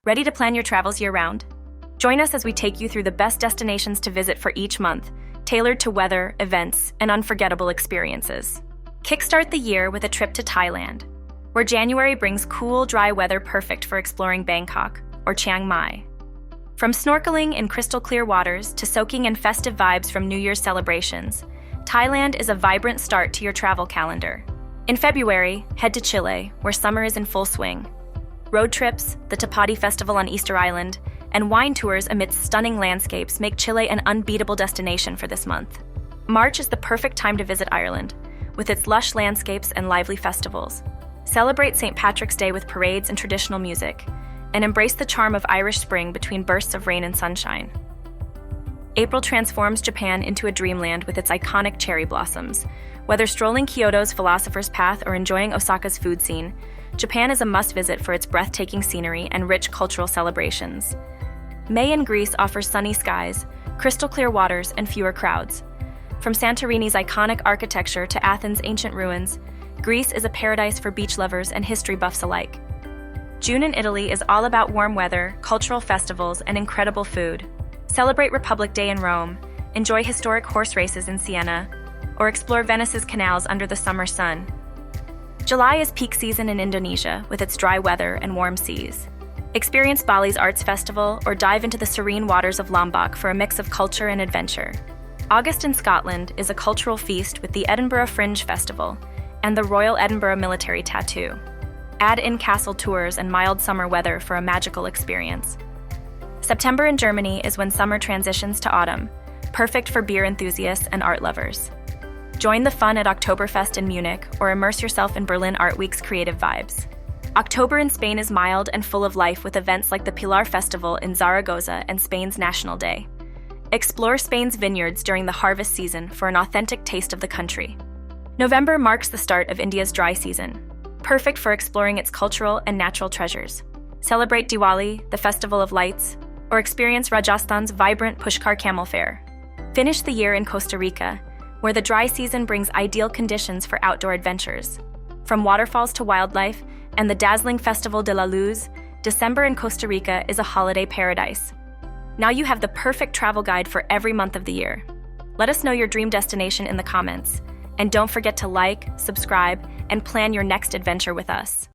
Ready to plan your travels year-round? Join us as we take you through the best destinations to visit for each month, tailored to weather, events, and unforgettable experiences. Kickstart the year with a trip to Thailand, where January brings cool, dry weather perfect for exploring Bangkok or Chiang Mai. From snorkeling in crystal-clear waters to soaking in festive vibes from New Year's celebrations, Thailand is a vibrant start to your travel calendar. In February, head to Chile, where summer is in full swing. Road trips, the Tapati Festival on Easter Island, and wine tours amidst stunning landscapes make Chile an unbeatable destination for this month. March is the perfect time to visit Ireland, with its lush landscapes and lively festivals. Celebrate St. Patrick's Day with parades and traditional music, and embrace the charm of Irish spring between bursts of rain and sunshine. April transforms Japan into a dreamland with its iconic cherry blossoms. Whether strolling Kyoto's Philosopher's Path or enjoying Osaka's food scene, Japan is a must-visit for its breathtaking scenery and rich cultural celebrations. May in Greece offers sunny skies, crystal-clear waters, and fewer crowds. From Santorini's iconic architecture to Athens' ancient ruins, Greece is a paradise for beach lovers and history buffs alike. June in Italy is all about warm weather, cultural festivals, and incredible food. Celebrate Republic Day in Rome, enjoy historic horse races in Siena, or explore Venice's canals under the summer sun. July is peak season in Indonesia with its dry weather and warm seas. Experience Bali's Arts Festival or dive into the serene waters of Lombok for a mix of culture and adventure. August in Scotland is a cultural feast with the Edinburgh Fringe Festival and the Royal Edinburgh Military Tattoo. Add in castle tours and mild summer weather for a magical experience. September in Germany is when summer transitions to autumn, perfect for beer enthusiasts and art lovers. Join the fun at Oktoberfest in Munich or immerse yourself in Berlin Art Week's creative vibes. October in Spain is mild and full of life with events like the Pilar Festival in Zaragoza and Spain's National Day. Explore Spain's vineyards during the harvest season for an authentic taste of the country. November marks the start of India's dry season, perfect for exploring its cultural and natural treasures. Celebrate Diwali, the Festival of Lights, or experience Rajasthan's vibrant Pushkar Camel Fair. Finish the year in Costa Rica, where the dry season brings ideal conditions for outdoor adventures. From waterfalls to wildlife and the dazzling Festival de la Luz, December in Costa Rica is a holiday paradise. Now you have the perfect travel guide for every month of the year. Let us know your dream destination in the comments, and don't forget to like, subscribe, and plan your next adventure with us.